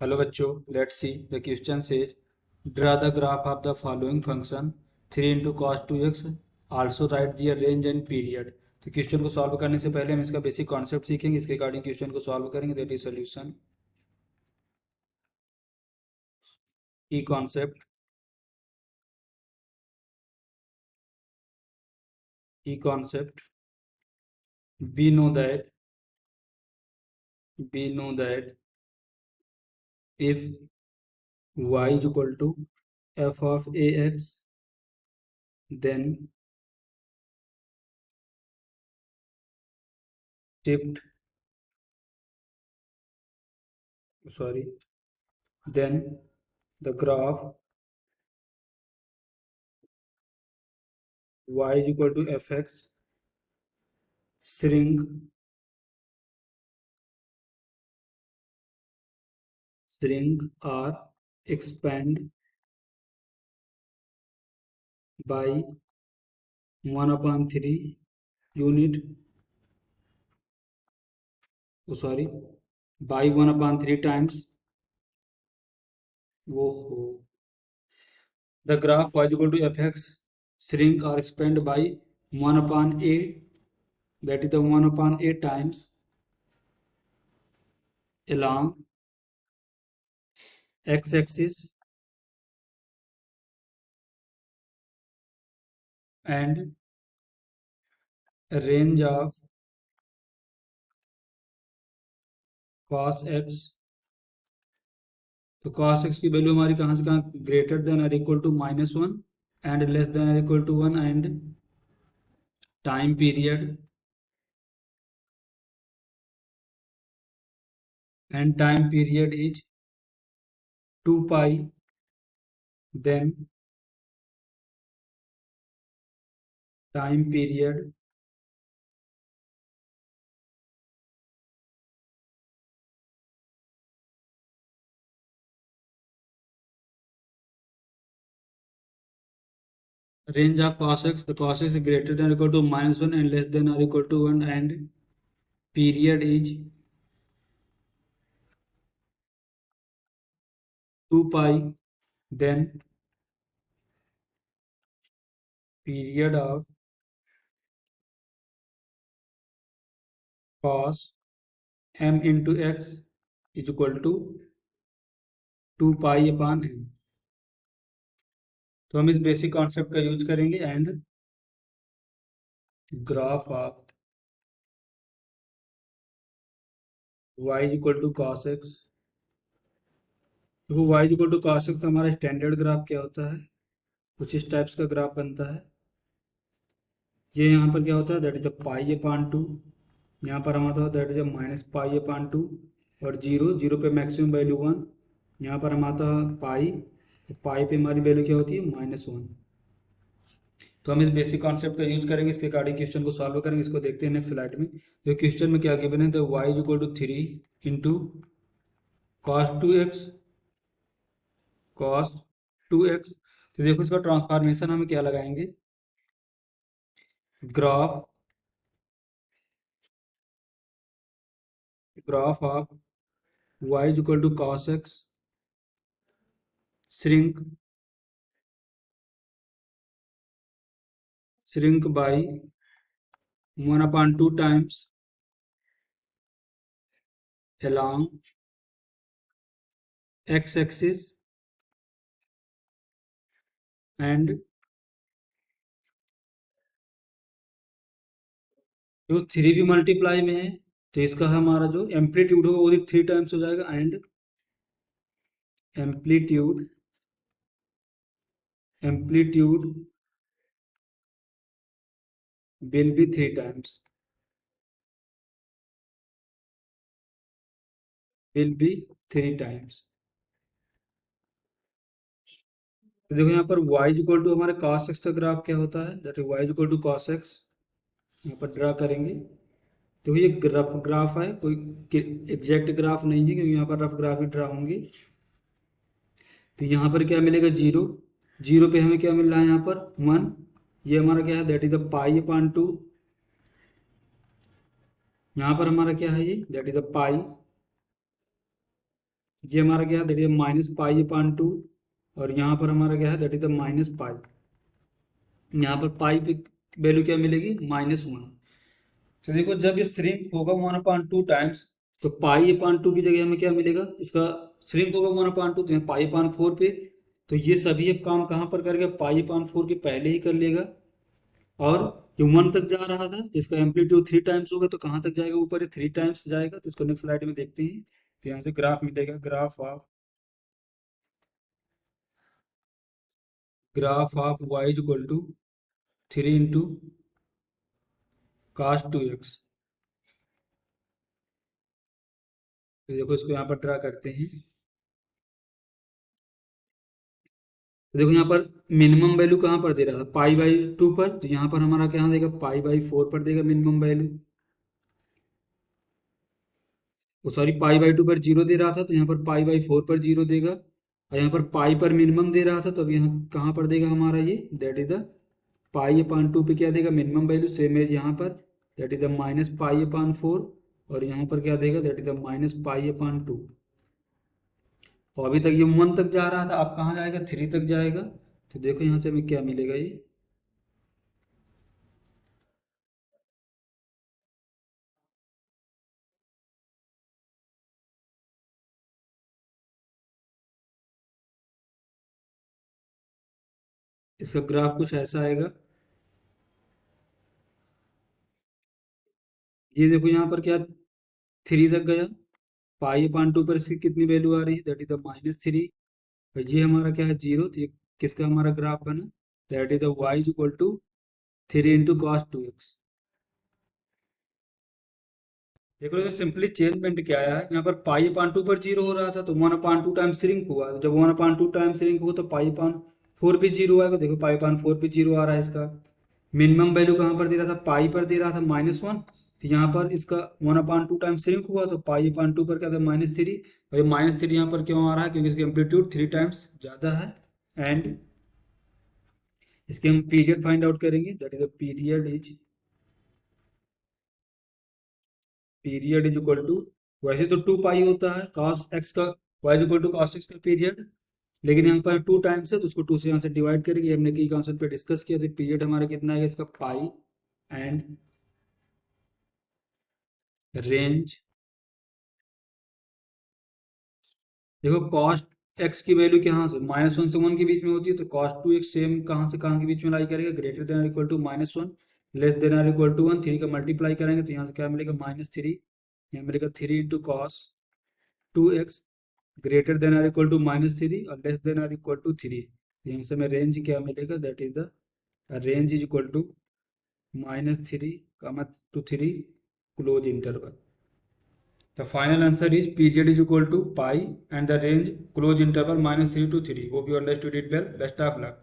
Hello बच्चों, let's see the question says draw the graph of the following function 3 into cos 2x, also write their range and period। तो question को solve करने से पहले हम इसका बेसिक कॉन्सेप्ट सीखेंगे, इसके अकॉर्डिंग क्वेश्चन को सॉल्व करेंगे। दैट इज सॉल्यूशन की कॉन्सेप्ट की concept we know that if y is equal to f of ax, then shift then the graph y is equal to fx shrink or expand by 1 upon 3 unit by 1 upon 3 times the graph y is equal to fx shrink or expand by 1 upon 8, that is the 1 upon 8 times along x-axis and range of cos x। तो cos x की value हमारी कहाँ से कहाँ, greater than और equal to -1 and less than और equal to 1 and time period is 2 pi, then time period range of cos x, the cos x is greater than or equal to -1 and less than or equal to 1 and period is 2 pi, then period of cos m into x is equal to 2 pi upon m। तो हम इस basic concept का use करेंगे and graph of y is equal to cos x। देखो y is equal to cos x का हमारा standard graph क्या होता है, कुछ इस टाइप्स का ग्राफ बनता है। ये यहाँ पर क्या होता है, that is the pi upon 2, यहाँ पर हमारा होता है that is minus pi upon 2 और जीरो, जीरो पे मैक्सिमम वैल्यू 1, यहाँ पर हमारा पाई, तो पाई पे हमारी वैल्यू क्या होती है -1। तो हम इस बेसिक कॉन्सेप्ट का यूज करेंगे, इसके अकॉर्डिंग क्वेश्चन को सॉल्व करेंगे। इसको देखते हैं नेक्स्ट स्लाइड में। तो क्वेश्चन में क्या गिवन है, तो Y is equal to 3 into cos 2x cos 2x। तो देखो इसका ट्रांसफॉर्मेशन हम क्या लगाएंगे, graph of y is equal to cos x shrink by 1 upon 2 times along x-axis and जो 3 भी मल्टीप्लाई में है तो इसका हमारा जो एम्पलीट्यूड होगा वो भी 3 टाइम्स हो जाएगा and amplitude will be 3 times, तो देखो यहाँ पर y इज इक्वल टू हमारे cos x का ग्राफ क्या होता है, that is y is equal to cos x। यहाँ पर ड्रा करेंगे तो ये रफ ग्राफ है, कोई एग्जैक्ट ग्राफ नहीं है क्योंकि यहाँ पर रफ ग्राफ ही ड्रा होंगे। तो यहाँ पर क्या मिलेगा, जीरो, जीरो पे हमें क्या मिल रहा है यहाँ पर 1, ये हमारा क्या है that is the pi upon 2, यहाँ पर हमारा क्या है ये दैट इज द पाई ये हमारा क्या है, that is minus pi upon two, और यहाँ पर हमारा क्या है, दैट इज द माइनस पाई। यहाँ पर पाई पे वैल्यू क्या मिलेगी, -1। तो देखो जब ये श्रिंक होगा 1/2 टाइम्स, तो पाई अपान टू की जगह हमें क्या मिलेगा, इसका श्रिंक होगा 1/2, तो यहाँ पाई अपान 4 पे। तो ये सभी अब काम कहाँ पर करेगा, पाई अपान 4 के पहले ही कर लेगा। और ये 1 तक जा रहा था, जिसका एम्पलीट्यूड 3 टाइम्स होगा, तो कहाँ तक जाएगा, ऊपर 3 टाइम्स जाएगा। तो इसको नेक्स्ट स्लाइड में देखते हैं। तो यहाँ से ग्राफ मिलेगा, graph of Y is equal to 3 into cos 2x। तो देखो इसको यहाँ पर ड्रा करते हैं। तो देखो यहाँ पर मिनिमम वैल्यू कहाँ पर दे रहा था, पाई/2 पर। तो यहाँ पर हमारा क्या देगा, पाई/4 पर देगा मिनिमम वैल्यू। वो सॉरी, पाई/2 पर 0 दे रहा था, तो यहाँ पर पाई/4 पर 0 देगा। और यहाँ पर पाई पर मिनिमम दे रहा था, तो अब यहाँ कहाँ पर देगा हमारा ये, that is the pi upon 2 पे क्या देगा, मिनिमम वैल्यू, सेम एज यहाँ पर, that is the minus pi upon 4। और यहाँ पर क्या देगा, that is the minus pi upon 2। तो अभी तक ये 1 तक जा रहा था, अब कहाँ जाएगा, 3 तक जाएगा। तो देखो यहाँ से हमें क्या मिलेगा, ये इसका ग्राफ कुछ ऐसा आएगा। ये देखो यहाँ पर क्या, 3 तक गया। पाई अपान 2 पर इसकी कितनी वैल्यू आ रही है, दैट इज द -3। और ये हमारा क्या है, 0। तो ये किसका हमारा ग्राफ बना, that is the Y is equal to 3 into cos 2x। देखो ये सिंपली चेंजमेंट क्या आया है, यहाँ पर पाई अपान 2 पर 0 हो रहा था, तो 1/2 टाइम श्रिंक हुआ। तो जब 1/2 टाइम श्रिंक हुआ, तो पाई अपान 4 पे 0 आएगा। देखो पाई अपान 4 पे 0 आ रहा है इसका। मिनिमम वैल्यू कहाँ पर दे रहा था, पाई पर दे रहा था -1। तो यहाँ पर इसका 1/2 टाइम श्रिंक हुआ, तो पाई अपान 2 पर क्या था, -3। और ये -3 यहाँ पर क्यों आ रहा है, क्योंकि इसकी एम्पलीट्यूड 3 टाइम्स ज़्यादा है। एंड इसके हम पीरियड फाइंड आउट करेंगे, that is the period is equal to, वैसे तो 2 पाई होता है cos x का, y is equal to cos x का पीरियड। लेकिन यहाँ पर 2 टाइम्स है, तो उसको 2 से यहाँ से डिवाइड करेंगे। हमने की कॉन्सेप्ट पे डिस्कस किया, तो पीरियड हमारा कितना है इसका, पाई एंड रेंज। देखो कॉस्ट एक्स की वैल्यू कहाँ से, -1 से 1 के बीच में होती है। तो cos 2x सेम कहाँ से कहाँ के बीच में लाई करेगा, greater than equal to -1, less than equal to 1। 3 का मल्टीप्लाई करेंगे, तो यहाँ से क्या मिलेगा, -3। यहाँ मिलेगा 3 into cos 2x, greater than or equal to -3 और less than or equal to 3। यहाँ से हमें रेंज क्या मिलेगा, that is the range is equal to -3 to 3 close interval. The final answer is period is equal to pi and the range close interval -3 to 3. Hope you understood it well. Best of luck.